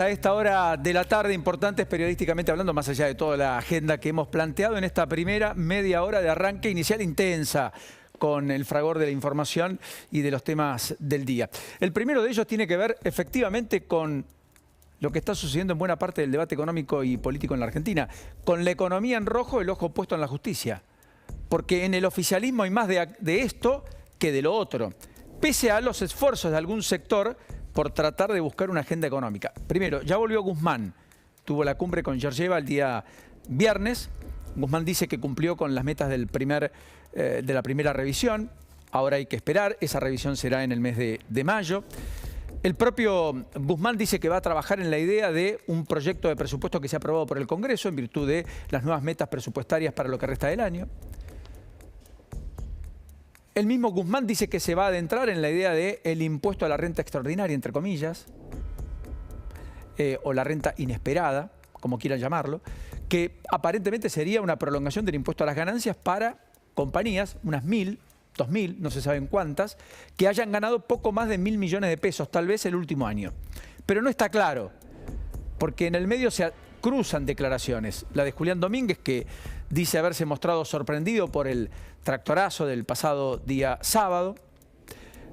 A esta hora de la tarde, importantes periodísticamente hablando, más allá de toda la agenda que hemos planteado en esta primera media hora de arranque inicial intensa con el fragor de la información y de los temas del día. El primero de ellos tiene que ver efectivamente con lo que está sucediendo en buena parte del debate económico y político en la Argentina, con la economía en rojo, el ojo puesto en la justicia. Porque en el oficialismo hay más de esto que de lo otro, pese a los esfuerzos de algún sector por tratar de buscar una agenda económica. Primero, ya volvió Guzmán, tuvo la cumbre con Georgieva el día viernes. Guzmán dice que cumplió con las metas de la primera revisión. Ahora hay que esperar, esa revisión será en el mes de mayo. El propio Guzmán dice que va a trabajar en la idea de un proyecto de presupuesto que se ha aprobado por el Congreso en virtud de las nuevas metas presupuestarias para lo que resta del año. El mismo Guzmán dice que se va a adentrar en la idea del impuesto a la renta extraordinaria, entre comillas, o la renta inesperada, como quieran llamarlo, que aparentemente sería una prolongación del impuesto a las ganancias para compañías, unas 1.000, 2.000, no se saben cuántas, que hayan ganado poco más de 1.000 millones de pesos, tal vez el último año. Pero no está claro, porque en el medio se cruzan declaraciones. La de Julián Domínguez, que dice haberse mostrado sorprendido por el tractorazo del pasado día sábado.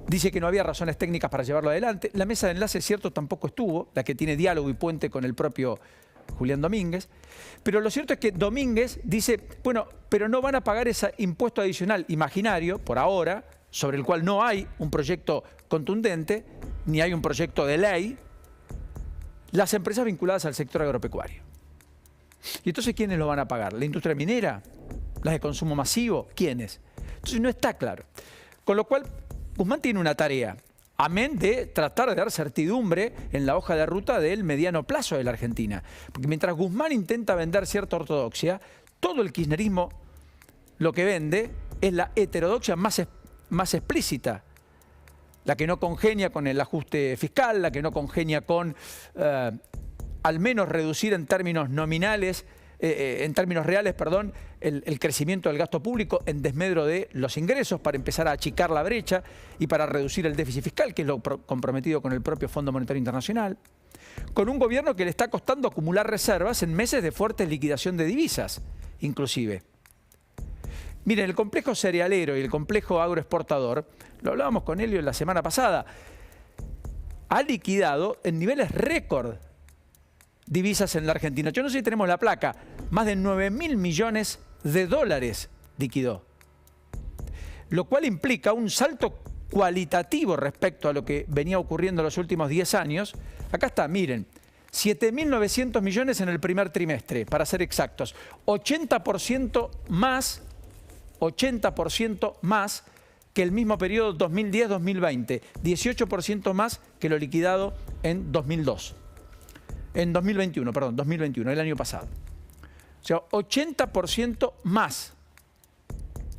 Dice que no había razones técnicas para llevarlo adelante. La mesa de enlace, cierto, tampoco estuvo, la que tiene diálogo y puente con el propio Julián Domínguez. Pero lo cierto es que Domínguez dice, bueno, pero no van a pagar ese impuesto adicional imaginario, por ahora, sobre el cual no hay un proyecto contundente, ni hay un proyecto de ley, las empresas vinculadas al sector agropecuario. ¿Y entonces quiénes lo van a pagar? ¿La industria minera? ¿Las de consumo masivo? ¿Quiénes? Entonces no está claro. Con lo cual, Guzmán tiene una tarea, amén de tratar de dar certidumbre en la hoja de ruta del mediano plazo de la Argentina. Porque mientras Guzmán intenta vender cierta ortodoxia, todo el kirchnerismo lo que vende es la heterodoxia más explícita. La que no congenia con el ajuste fiscal, la que no congenia con al menos reducir en términos nominales, en términos reales, perdón, el crecimiento del gasto público en desmedro de los ingresos para empezar a achicar la brecha y para reducir el déficit fiscal, que es lo comprometido con el propio Fondo Monetario Internacional. Con un gobierno que le está costando acumular reservas en meses de fuerte liquidación de divisas, inclusive. Miren, el complejo cerealero y el complejo agroexportador, lo hablábamos con Helio la semana pasada, ha liquidado en niveles récord divisas en la Argentina. Yo no sé si tenemos la placa, más de 9.000 millones de dólares liquidó. Lo cual implica un salto cualitativo respecto a lo que venía ocurriendo en los últimos 10 años. Acá está, miren, 7.900 millones en el primer trimestre, para ser exactos. 80% más que el mismo periodo 2010-2020. 18% más que lo liquidado en 2021, el año pasado. O sea, 80% más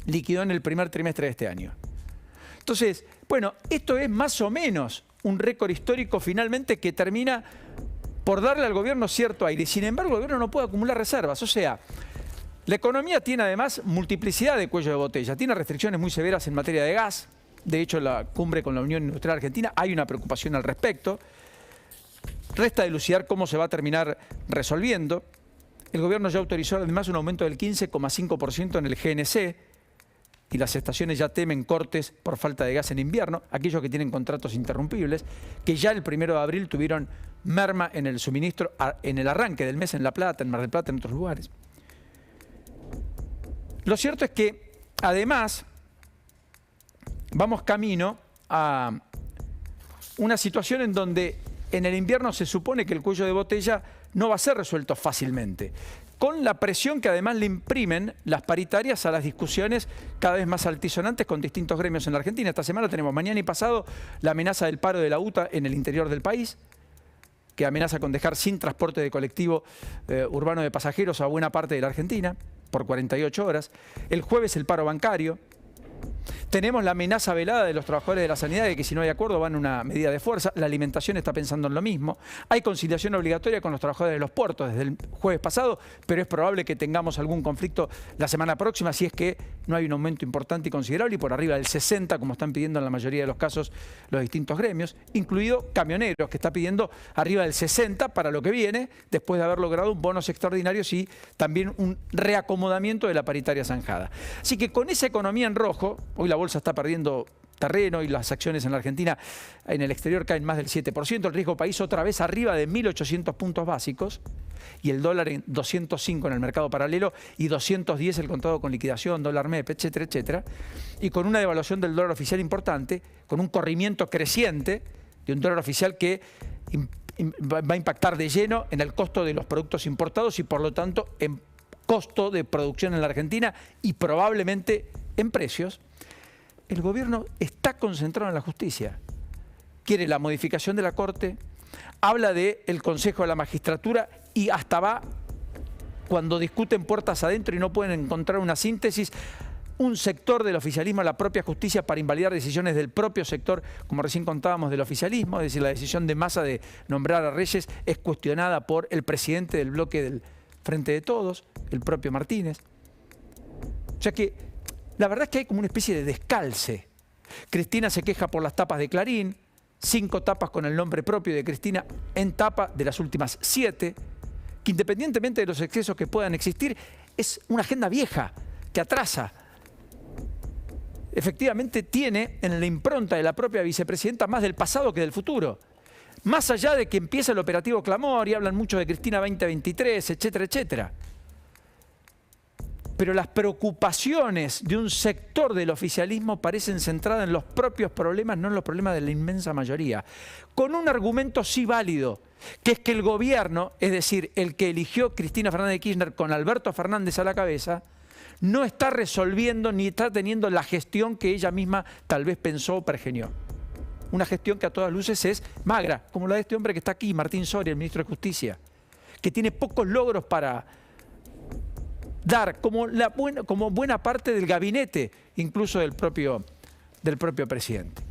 liquidó en el primer trimestre de este año. Entonces, bueno, esto es más o menos un récord histórico finalmente que termina por darle al gobierno cierto aire. Sin embargo, el gobierno no puede acumular reservas. O sea, la economía tiene además multiplicidad de cuellos de botella. Tiene restricciones muy severas en materia de gas. De hecho, la cumbre con la Unión Industrial Argentina hay una preocupación al respecto. Resta dilucidar cómo se va a terminar resolviendo. El gobierno ya autorizó además un aumento del 15,5% en el GNC y las estaciones ya temen cortes por falta de gas en invierno, aquellos que tienen contratos interrumpibles, que ya el 1 de abril tuvieron merma en el suministro en el arranque del mes en La Plata, en Mar del Plata, en otros lugares. Lo cierto es que además vamos camino a una situación en donde en el invierno se supone que el cuello de botella no va a ser resuelto fácilmente, con la presión que además le imprimen las paritarias a las discusiones cada vez más altisonantes con distintos gremios en la Argentina. Esta semana tenemos, mañana y pasado, la amenaza del paro de la UTA en el interior del país, que amenaza con dejar sin transporte de colectivo urbano de pasajeros a buena parte de la Argentina por 48 horas. El jueves el paro bancario. Tenemos la amenaza velada de los trabajadores de la sanidad de que si no hay acuerdo van a una medida de fuerza. La alimentación está pensando en lo mismo. Hay conciliación obligatoria con los trabajadores de los puertos desde el jueves pasado, pero es probable que tengamos algún conflicto la semana próxima si es que no hay un aumento importante y considerable y por arriba del 60, como están pidiendo en la mayoría de los casos los distintos gremios, incluido camioneros, que está pidiendo arriba del 60 para lo que viene, después de haber logrado un bonos extraordinarios y también un reacomodamiento de la paritaria zanjada. Así que con esa economía en rojo, hoy la bolsa está perdiendo terreno y las acciones en la Argentina en el exterior caen más del 7%, el riesgo país otra vez arriba de 1.800 puntos básicos y el dólar en 205 en el mercado paralelo y 210 el contado con liquidación, dólar MEP, etcétera, etcétera, y con una devaluación del dólar oficial importante, con un corrimiento creciente de un dólar oficial que va a impactar de lleno en el costo de los productos importados y por lo tanto en costo de producción en la Argentina y probablemente en precios. El gobierno está concentrado en la justicia. Quiere la modificación de la Corte, habla del Consejo de la Magistratura y hasta va, cuando discuten puertas adentro y no pueden encontrar una síntesis, un sector del oficialismo a la propia justicia para invalidar decisiones del propio sector, como recién contábamos, del oficialismo. Es decir, la decisión de Massa de nombrar a Reyes es cuestionada por el presidente del bloque del Frente de Todos, el propio Martínez. O sea que la verdad es que hay como una especie de descalce. Cristina se queja por las tapas de Clarín, 5 tapas con el nombre propio de Cristina en tapa de las últimas 7, que independientemente de los excesos que puedan existir, es una agenda vieja que atrasa. Efectivamente tiene en la impronta de la propia vicepresidenta más del pasado que del futuro. Más allá de que empieza el operativo Clamor y hablan mucho de Cristina 2023, etcétera, etcétera. Pero las preocupaciones de un sector del oficialismo parecen centradas en los propios problemas, no en los problemas de la inmensa mayoría. Con un argumento sí válido, que es que el gobierno, es decir, el que eligió Cristina Fernández de Kirchner con Alberto Fernández a la cabeza, no está resolviendo ni está teniendo la gestión que ella misma tal vez pensó o pergenió. Una gestión que a todas luces es magra, como la de este hombre que está aquí, Martín Soria, el ministro de Justicia, que tiene pocos logros para dar, como buena parte del gabinete, incluso del propio presidente.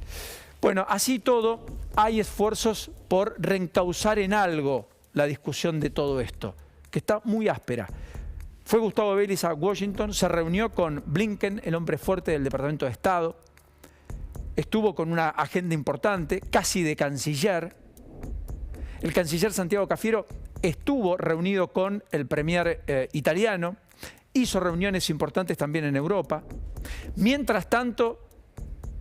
Bueno, así todo, hay esfuerzos por reencauzar en algo la discusión de todo esto, que está muy áspera. Fue Gustavo Vélez a Washington, se reunió con Blinken, el hombre fuerte del Departamento de Estado, estuvo con una agenda importante, casi de canciller. El canciller Santiago Cafiero estuvo reunido con el premier italiano, hizo reuniones importantes también en Europa. Mientras tanto,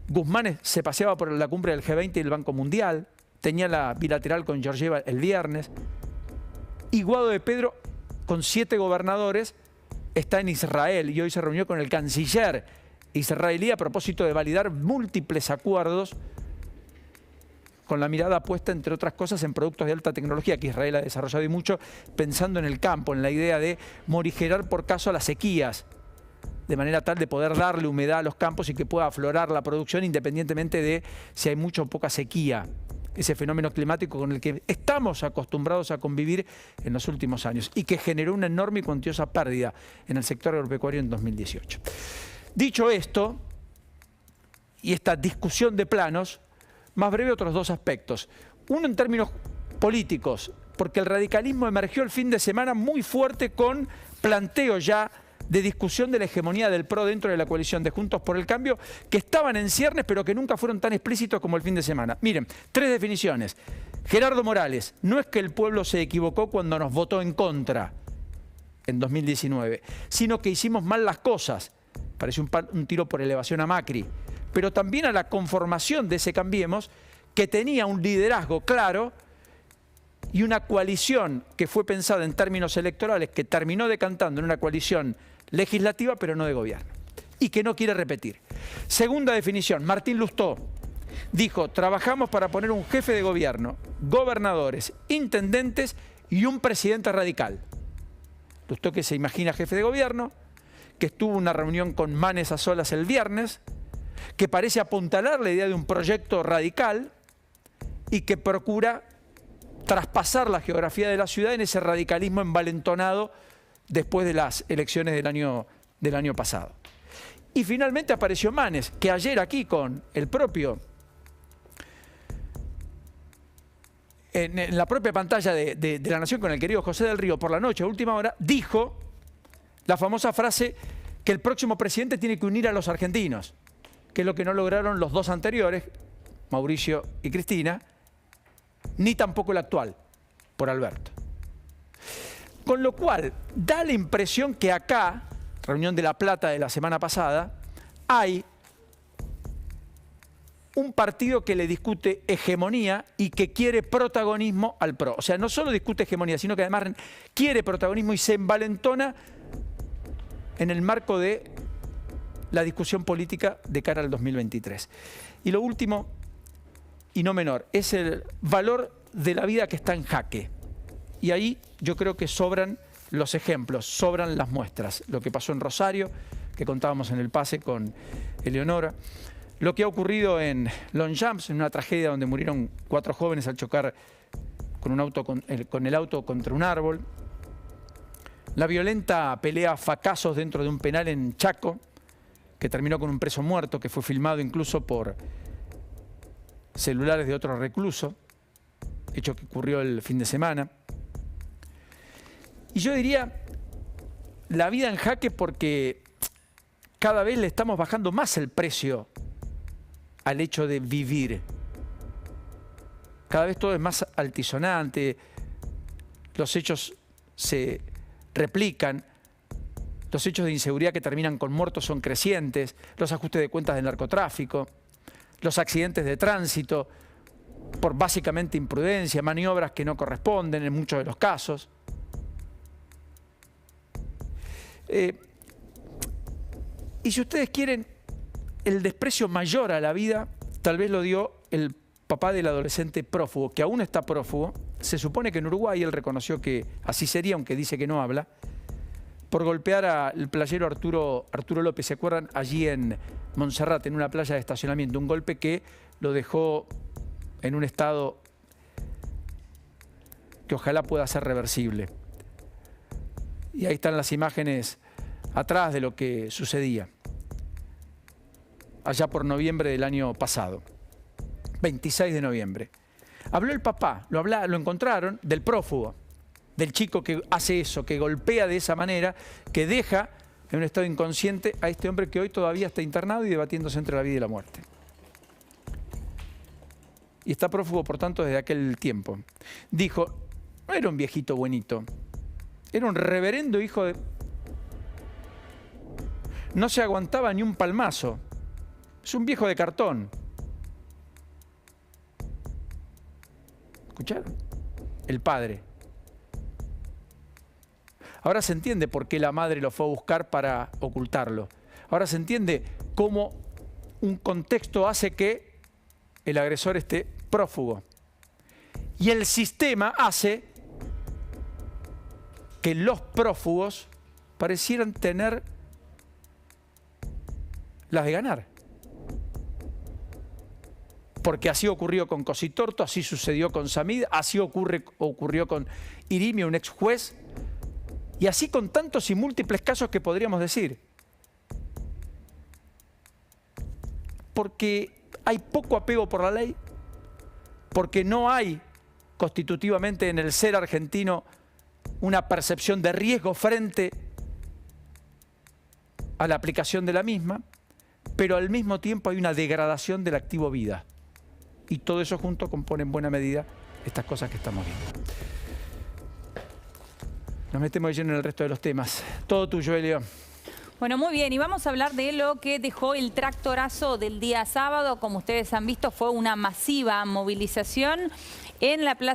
Guzmán se paseaba por la cumbre del G20 y el Banco Mundial, tenía la bilateral con Georgieva el viernes, y Guado de Pedro, con 7 gobernadores, está en Israel y hoy se reunió con el canciller israelí a propósito de validar múltiples acuerdos con la mirada puesta, entre otras cosas, en productos de alta tecnología que Israel ha desarrollado y mucho, pensando en el campo, en la idea de morigerar por caso a las sequías, de manera tal de poder darle humedad a los campos y que pueda aflorar la producción independientemente de si hay mucha o poca sequía. Ese fenómeno climático con el que estamos acostumbrados a convivir en los últimos años y que generó una enorme y cuantiosa pérdida en el sector agropecuario en 2018. Dicho esto, y esta discusión de planos, más breve otros 2 aspectos. Uno en términos políticos, porque el radicalismo emergió el fin de semana muy fuerte con planteo ya de discusión de la hegemonía del PRO dentro de la coalición de Juntos por el Cambio, que estaban en ciernes pero que nunca fueron tan explícitos como el fin de semana. Miren, 3 definiciones. Gerardo Morales, no es que el pueblo se equivocó cuando nos votó en contra en 2019, sino que hicimos mal las cosas. Parece un tiro por elevación a Macri, pero también a la conformación de ese Cambiemos, que tenía un liderazgo claro y una coalición que fue pensada en términos electorales, que terminó decantando en una coalición legislativa, pero no de gobierno, y que no quiere repetir. Segunda definición, Martín Lustó dijo, trabajamos para poner un jefe de gobierno, gobernadores, intendentes y un presidente radical. Lustó, que se imagina jefe de gobierno, que estuvo una reunión con Manes a solas el viernes, que parece apuntalar la idea de un proyecto radical y que procura traspasar la geografía de la ciudad en ese radicalismo envalentonado después de las elecciones del año pasado. Y finalmente apareció Manes, que ayer aquí con el propio... En la propia pantalla de La Nación con el querido José del Río por la noche, a última hora, dijo la famosa frase que el próximo presidente tiene que unir a los argentinos, que es lo que no lograron los dos anteriores, Mauricio y Cristina, ni tampoco el actual, por Alberto. Con lo cual, da la impresión que acá, reunión de La Plata de la semana pasada, hay un partido que le discute hegemonía y que quiere protagonismo al PRO. O sea, no solo discute hegemonía, sino que además quiere protagonismo y se envalentona en el marco de la discusión política de cara al 2023. Y lo último, y no menor, es el valor de la vida que está en jaque. Y ahí yo creo que sobran los ejemplos, sobran las muestras. Lo que pasó en Rosario, que contábamos en el pase con Eleonora. Lo que ha ocurrido en Longchamps, en una tragedia donde murieron 4 jóvenes al chocar con el auto contra un árbol. La violenta pelea a facazos dentro de un penal en Chaco, que terminó con un preso muerto, que fue filmado incluso por celulares de otro recluso, hecho que ocurrió el fin de semana. Y yo diría, la vida en jaque porque cada vez le estamos bajando más el precio al hecho de vivir. Cada vez todo es más altisonante, los hechos se replican, los hechos de inseguridad que terminan con muertos son crecientes, los ajustes de cuentas del narcotráfico, los accidentes de tránsito por básicamente imprudencia, maniobras que no corresponden en muchos de los casos. Y si ustedes quieren, el desprecio mayor a la vida tal vez lo dio el papá del adolescente prófugo, que aún está prófugo. Se supone que en Uruguay él reconoció que así sería, aunque dice que no habla, por golpear al playero Arturo López. ¿Se acuerdan? Allí en Montserrat, en una playa de estacionamiento. Un golpe que lo dejó en un estado que ojalá pueda ser reversible. Y ahí están las imágenes atrás de lo que sucedía allá por noviembre del año pasado, 26 de noviembre. Habló el papá, lo encontraron, del prófugo, del chico que hace eso, que golpea de esa manera, que deja en un estado inconsciente a este hombre que hoy todavía está internado y debatiéndose entre la vida y la muerte. Y está prófugo, por tanto, desde aquel tiempo. Dijo, no era un viejito buenito, era un reverendo hijo de... No se aguantaba ni un palmazo. Es un viejo de cartón. ¿Escucharon? El padre. Ahora se entiende por qué la madre lo fue a buscar para ocultarlo. Ahora se entiende cómo un contexto hace que el agresor esté prófugo. Y el sistema hace que los prófugos parecieran tener las de ganar. Porque así ocurrió con Cositorto, así sucedió con Samid, así ocurrió con Irimia, un ex juez, y así con tantos y múltiples casos que podríamos decir. Porque hay poco apego por la ley, porque no hay constitutivamente en el ser argentino una percepción de riesgo frente a la aplicación de la misma, pero al mismo tiempo hay una degradación del activo vida. Y todo eso junto compone en buena medida estas cosas que estamos viendo. Nos metemos de lleno en el resto de los temas. Todo tuyo, Elio. Bueno, muy bien. Y vamos a hablar de lo que dejó el tractorazo del día sábado. Como ustedes han visto, fue una masiva movilización en la Plaza